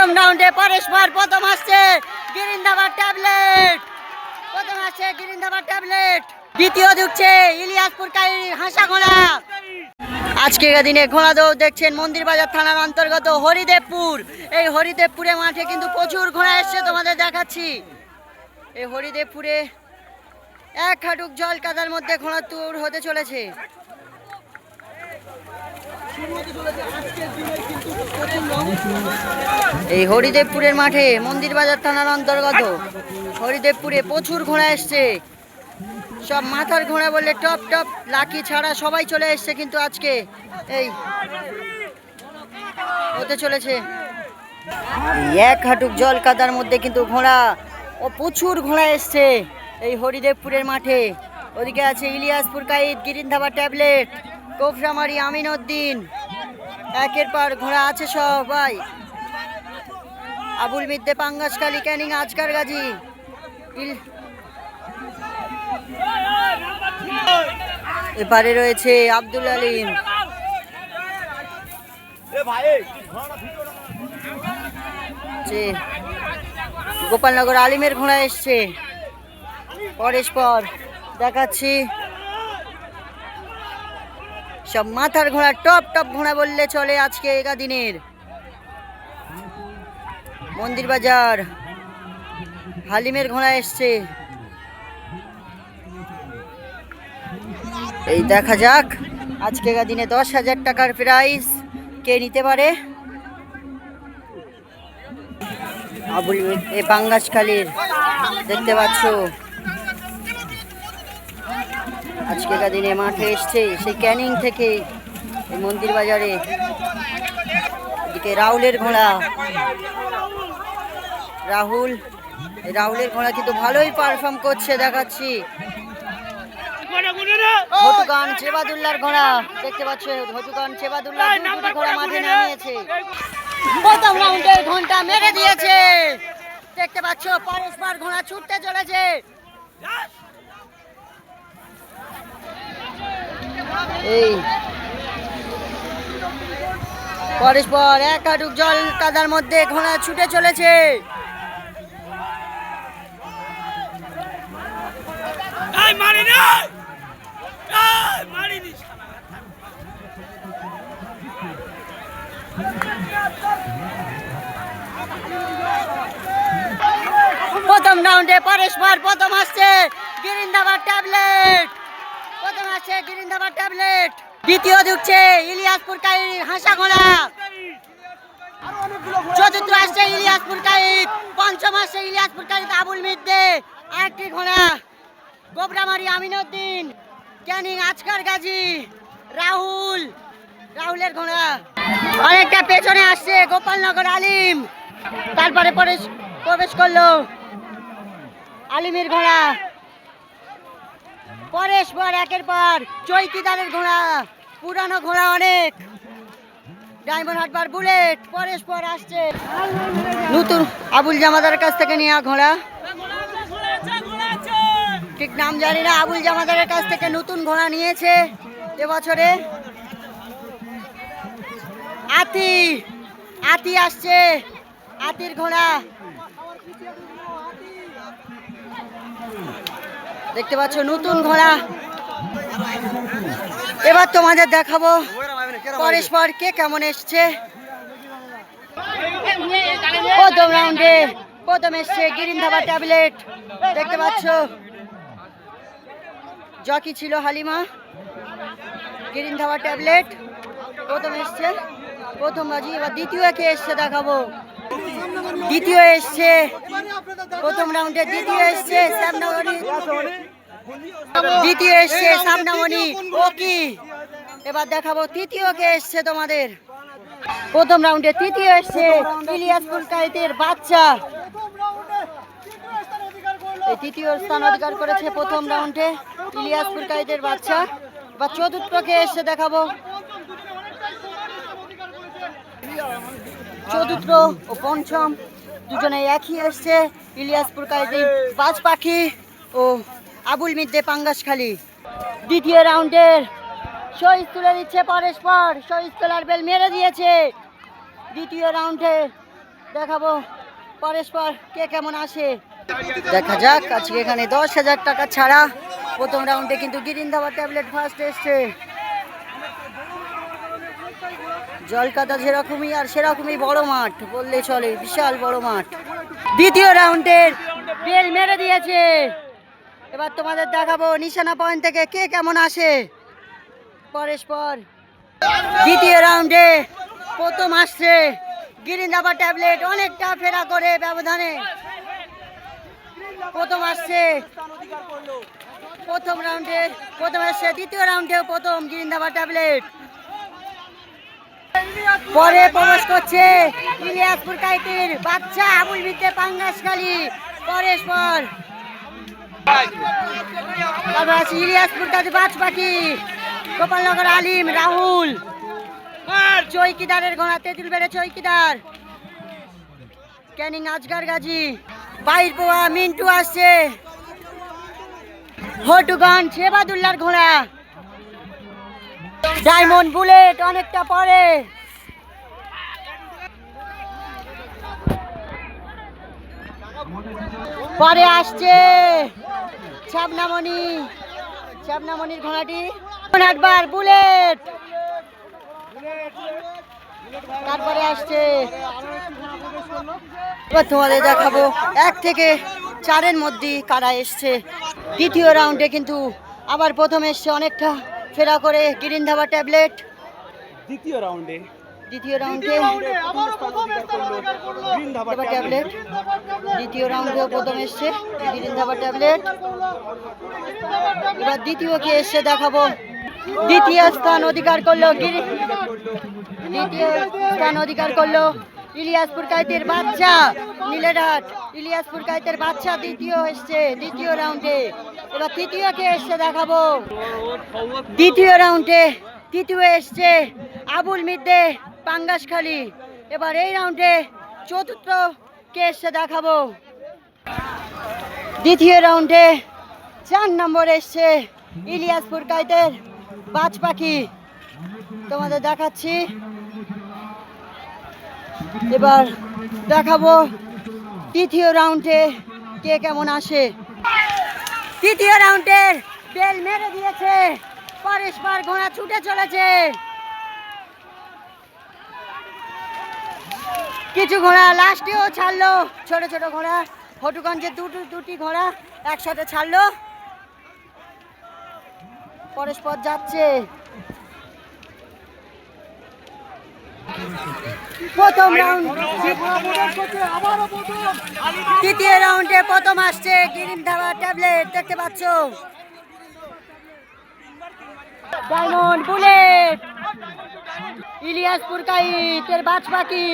প্রথম রাউন্ডে পরেশবার প্রথম আসছে গিরিন্দাবার ট্যাবলেট, প্রথম আসছে গিরিন্দাবার ট্যাবলেট। দ্বিতীয় ঢুকছে ইলিয়াসপুর কাহিনী হাসা ঘোড়া। আজকের দিনে ঘোড়া দৌড় দেখছেন মন্দির বাজার থানার অন্তর্গত হরিদেবপুর। এই হরিদেবপুরে মাঠে কিন্তু প্রচুর ঘোড়া এসছে, তোমাদের দেখাচ্ছি। এই হরিদেবপুরে এক হাঁটুক জল কাদার মধ্যে ঘোড়ার ট্যুর হতে চলেছে। এই হরিদেবপুরের মাঠে মন্দির বাজার থানার অন্তর্গত হরিদেবপুরে প্রচুর ঘোড়া এসছে। সব মাথার ঘোড়া বললে টপ টপ লাকি ছাড়া সবাই চলে এসছে, কিন্তু আজকে এই হতে চলেছে এক হাঁটুক জল কাদার মধ্যে কিন্তু ঘোড়া ও প্রচুর ঘোড়া এসছে এই হরিদেবপুরের মাঠে। ওদিকে আছে ইলিয়াসপুর কাইদ, গিরিন্ধাবা ট্যাবলেট, কোফরামারি আমিনউদ্দিন, একের পর ঘোড়া আছে সবাই। আবুল মিদ্দে পাঙ্গাসখালী ক্যানিং আজকার গাজী, এপারে রয়েছে আব্দুল আলিম, গোপালনগর আলিমের ঘোড়া এসছে। পরস্পর দেখাচ্ছি সব মাথার ঘোড়া টপ টপ ঘোড়া বললে চলে আজকে একা দিনের। মন্দির বাজার হালিমের ঘোড়া এসছে। এই দেখা যাক আজকে দিনে 10,000 টাকার প্রাইজ কে নিতে পারে। আবুল এ পাঙ্গাসখালীর দেখতে পাচ্ছ আজকের দিনে মাঠে এসছে সেই ক্যানিং থেকে এই মন্দির বাজারে। এদিকে রাহুলের ঘোড়া, রাহুলের ঘোড়া কিন্তু ভালোই পারফর্ম করছে, দেখাচ্ছি। হটুগান চেবাদুল্লার ঘোড়া দেখতে পাচ্ছ, হটুগান চেবাদুল্লাহ দুটি ঘোড়া মাঠে নামিয়েছে। প্রথম রাউন্ডের ঘন্টা মেরে দিয়েছে, দেখতে পাচ্ছ পরস্পর ঘোড়া ছুটতে চলেছে। এই পরস্পর এক হাঁটুক জল কাদার মধ্যে ঘোড়া ছুটে চলেছে। প্রথম রাউন্ডে পরস্পর প্রথম আসছে গিরিন্দাবার ট্যাবলেট, প্রথম আসছে গিরিন্দাবার ট্যাবলেট। দ্বিতীয় ঢুকছে ইলিয়াসপুর কাহিনী হাসা ঘোড়া, চতুর্থ আসছে ইলিয়াসপুর কাহিদ, পঞ্চম আসছে ইলিয়াসপুর কাহিদ আবুল মিদ্দে, আরেকটি ঘোড়া গোবরামারি আমিনউদ্দিন, ক্যানিং আজকার গাজী, রাহুলের ঘোড়া। অনেকটা পেছনে আসছে গোপালনগর আলিম, তারপরে প্রবেশ করলো আলিমের ঘোড়া। পরেশপর একের পর চৈতিদারের ঘোড়া, পুরানো ঘোড়া অনেক, ডায়মন্ড হারবার বুলেট। পরেশপর আসছে নতুন আবুল জামাদার কাছ থেকে নেওয়া ঘোড়া, ঠিক নাম জানি না, আবুল জামাদারের কাছ থেকে নতুন ঘোড়া নিয়েছে এবছরে। আতি আসছে, আতির ঘোড়া দেখতে পাচ্ছ, নতুন ঘোড়া। এবার তোমাদের দেখাবো পরস্পর কে কেমন এসছে। প্রথম রাউন্ডে প্রথম এসছে গিরিন্ধাবা ট্যাবলেট, দেখতে পাচ্ছ জকি ছিল হালিমা। গিরিন্ধাবা ট্যাবলেট প্রথম এসছে, প্রথম বাজি। এবার দ্বিতীয় কে এসছে দেখাবো। দ্বিতীয় এসছে প্রথম রাউন্ডে, দ্বিতীয় এসছে সামনামণি ও কি। এবার দেখাবো তৃতীয় কে এসছে তোমাদের। প্রথম রাউন্ডে তৃতীয় এসছে ইলিয়াসপুর কাইতের বাচ্চা, এই তৃতীয় স্থান অধিকার করেছে প্রথম রাউন্ডে ইলিয়াসপুর কাইতের বাচ্চা। বা চতুর্থ কে এসছে দেখাবো। চতুর্থ ও পঞ্চম দুজনে একই এসছে, ইলিয়াসপুর কাইতের বাজ পাখি ও আবুল মিদ্দে পাঙ্গাসখালী। দ্বিতীয় রাউন্ডের শহীদ তুলে দিচ্ছে পরস্পর, শহীদ তোলার বেল মেরে দিয়েছে। দ্বিতীয় রাউন্ডে দেখাবো পরস্পর কে কেমন আসে। দেখা যাক আজকে এখানে 10,000 টাকা ছাড়া প্রথম রাউন্ডে কিন্তু গিরিন ধাবা ট্যাবলেট ফার্স্ট এসছে। জলকাদা যেরকমই আর সেরকমই বড় মাঠ বললে চলে, বিশাল বড় মাঠ। দ্বিতীয় রাউন্ডের বেল মেরে দিয়েছে। এবার তোমাদের দেখাবো নিশানা পয়েন্ট থেকে কে কেমন আসে পরস্পর। দ্বিতীয় রাউন্ডে প্রথম আসছে গিরিন ধাবা ট্যাবলেট, অনেকটা ফেরা করে ব্যবধানে প্রথম আসছে। প্রথম রাউন্ডে প্রথম আসছে, দ্বিতীয় রাউন্ডেও প্রথম গিরিন ধাবা ট্যাবলেট। পরে প্রবেশ করছে ইলিয়াসপুর কাইতির বাচ্চা আবুল বিদ্যে পাঙ্গাসখালী পরস্পর। তারপর আছে ইলিয়াসপুর কাছে বাজ পাখি, গোপালনগর আলিম রাহুল, চৌকিদারের ঘোড়া তেঁতুল বেড়ে চৌকিদার, ক্যানিং আজগার গাজী, বাইর পোয়া মিন্টু আসছে, হটুগঞ্জ শেবাদুল্লার ঘোড়া, ডায়মন্ড বুলেট অনেকটা পরে। পরে আসছে ছাবনামণি, ছাবনামণির ঘোড়াটি একবার বুলেট। তারপরে আসছে, এবার তোমাদের দেখাবো 1 থেকে 4-এর মধ্যে কারা এসছে। দ্বিতীয় রাউন্ডে কিন্তু আবার প্রথম এসছে অনেকটা ফেরা করে গিরিন ধাবা ট্যাবলেট। দ্বিতীয় রাউন্ডে ট্যাবলেট, দ্বিতীয় রাউন্ডেও প্রথম এসছে গিরিন ধাবা ট্যাবলেট। এবার দ্বিতীয় কে এসছে দেখাবো। দ্বিতীয় স্থান অধিকার করলো ইলিয়াসপুর কাইতের বাচ্চা নীলেরহাট, ইলিয়াসপুর কাইতের বাচ্চা দ্বিতীয় এসছে দ্বিতীয় রাউন্ডে। এবার তৃতীয় কে এসছে দেখাবো। দ্বিতীয় রাউন্ডে তৃতীয় এসছে আবুল মিদ্দে পাঙ্গাসখালী। এবার এই রাউন্ডে চতুর্থ কে এসছে দেখাবো। দ্বিতীয় রাউন্ডে 4 নম্বর এসছে ইলিয়াসপুর কাইতের বাজ পাখি, তোমাদের দেখাচ্ছি। এবার দেখাবো তৃতীয় রাউন্ডে কে কেমন আসে। তৃতীয় রাউন্ডের বেল মেরে দিয়েছে, পরস্পর ঘোড়া ছুটে চলেছে। কিছু ঘোড়া লাস্টেও ছাড়লো, ছোট ছোট ঘোড়া হটুগঞ্জের দুটি ঘোড়া একসাথে ছাড়লো, পরস্পর যাচ্ছে। প্রথম রাউন্ড, তৃতীয় রাউন্ডে প্রথম আসছে গিরিন ধাবা ট্যাবলেট, দেখতে পাচ্ছ ডায়মন্ড বুলেট, ইলিয়াসপুর কাইতের বাজ পাখি,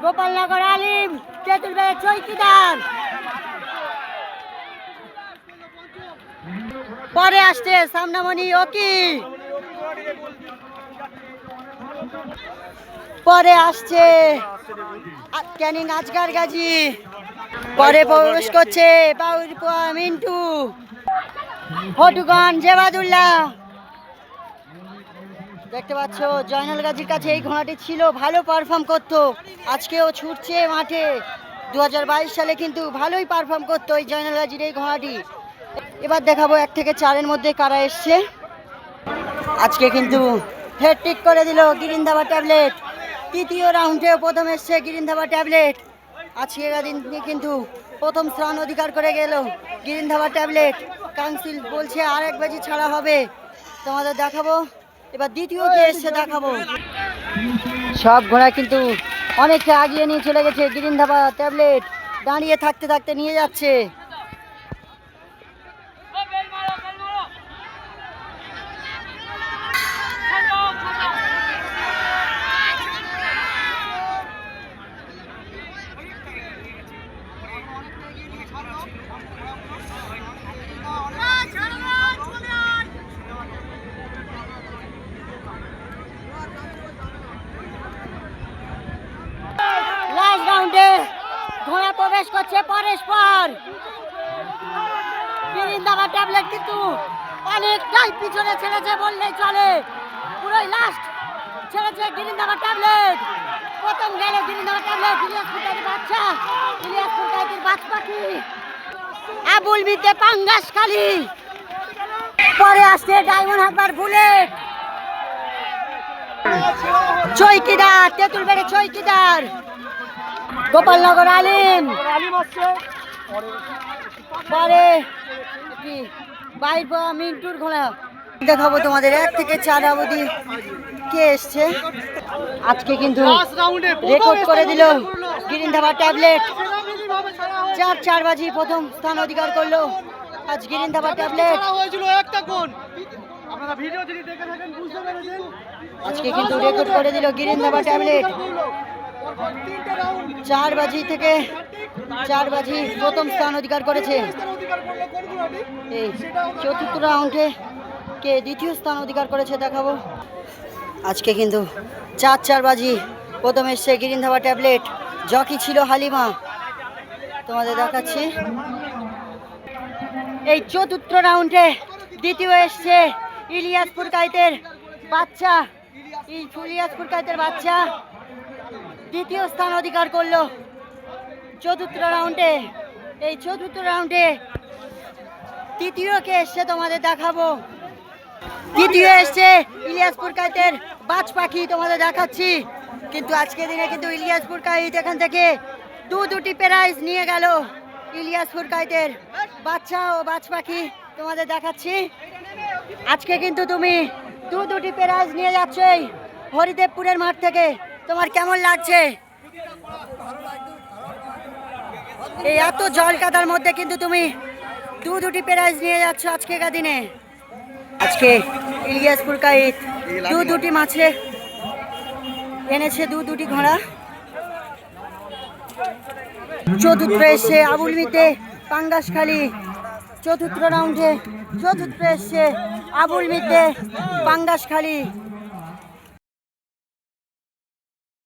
গোপালনগর আলিম তেঁতুল বেড়ে চৌকিদার। পরে আসছে সামনামণি ওকি, পরে আসছে ক্যানিং আজগার গাজী, পরে প্রবেশ করছে বাউর পোয়া মিন্টু, হটুগঞ্জ জেবাদুল্লাহ। দেখতে পাচ্ছ জয়নাল গাজীর কাছে এই ঘোড়াটি ছিল, ভালো পারফর্ম করতো, আজকেও ছুটছে মাঠে। 2022 সালে কিন্তু ভালোই পারফর্ম করতো এই জয়নাল গাজীর এই ঘোড়াটি। এবার দেখাবো 1 থেকে 4-এর মধ্যে কারা এসছে। আজকে কিন্তু হ্যাট্রিক করে দিল গিরিন ধাবা ট্যাবলেট। তৃতীয় রাউন্ডেও প্রথম এসছে গিরিন ধাবা ট্যাবলেট। আজকের দিনে কিন্তু প্রথম স্থান অধিকার করে গেল গিরিন ধাবা ট্যাবলেট। কাউন্সিল বলছে আর 1 বাজি ছাড়া হবে, তোমাদের দেখাবো। এবার দ্বিতীয় কে এসছে দেখাবো। সব ঘোড়া কিন্তু অনেকটা আগিয়ে নিয়ে চলে গেছে গিরিন ধাবা ট্যাবলেট, দাঁড়িয়ে থাকতে থাকতে নিয়ে যাচ্ছে। লাস্ট রাউন্ডে ঘোড়া প্রবেশ করছে পরস্পর। গিরিন ধাবা ট্যাবলেট কিন্তু অনেকটাই পিছনে ছেড়েছে বললেই চলে, পুরোই লাস্ট ছেড়েছে গিরিন্দাবাদ ট্যাবলেট। প্রথম গেল গিরিন্দাবাদ ট্যাবলেট, ইলিয়াসপুর কাইতের বাচ্চা, ইলিয়াসপুর কাইতের বাজ পাখি, আবুল মিদ্দে পাঙ্গাসখালী। পরে আসছে ডায়মন্ড হারবার বুলেট, চৈকিদার, তেঁতুলবাড়ি চৈকিদার, গোপালনগর আলিম। পরে কি বাইর মিন্টুর ঘোড়া দেখাবো তোমাদের 1 থেকে 4 অবধি কে এসছে। আজকে কিন্তু রেকর্ড করে দিল গিরিন্দাবাদ ট্যাবলেট, 4 বাজি প্রথম স্থান অধিকার করলো আজ গিরিন্দাবাদ ট্যাবলেট। আজকে কিন্তু রেকর্ড করে দিল গিরিন্দাবাদ ট্যাবলেট, 4 বাজি থেকে 4 বাজি প্রথম স্থান অধিকার করেছে। এই চতুর্থ রাউন্ডে কে দ্বিতীয় স্থান অধিকার করেছে দেখাবো। আজকে কিন্তু 4 বাজি প্রথম এসছে গিরিন্দাবাদ ট্যাবলেট, জকি ছিল হালিমা, তোমাদের দেখাচ্ছি। এই চতুর্থ রাউন্ডে দ্বিতীয় এসছে ইলিয়াসপুর কাইতের বাচ্চা, ইলিয়াসপুর কাইতের বাচ্চা দ্বিতীয় স্থান অধিকার করলো চতুর্থ রাউন্ডে। এই চতুর্থ রাউন্ডে তৃতীয় কে এসছে তোমাদের দেখাবো। তৃতীয় এসছে ইলিয়াসপুর কাইতের বাজ পাখি, তোমাদের দেখাচ্ছি। কিন্তু আজকের দিনে কিন্তু ইলিয়াসপুর কাইত এখান থেকে দুটি প্রাইজ নিয়ে গেল। ইলিয়াসপুর কাইতের বাচ্চা ও বাজ পাখি তোমাদের দেখাচ্ছি। আজকে কিন্তু তুমি দুটি প্রাইজ নিয়ে যাচ্ছ এই হরিদেবপুরের মাঠ থেকে, তোমার কেমন লাগছে? এই এত জল কাদার মধ্যে কিন্তু তুমি দুটি প্রাইজ নিয়ে যাচ্ছ আজকেকার দিনে। আজকে ইলিয়াসপুর কাইত দুটি মাছে এনেছে দুটি ঘোড়া। চতুর্থ এসছে আবুল মিদ্দে পাঙ্গাসখালী, চতুর্থ রাউন্ডে চতুর্থ এসছে আবুল মিদ্দে পাঙ্গাসখালী।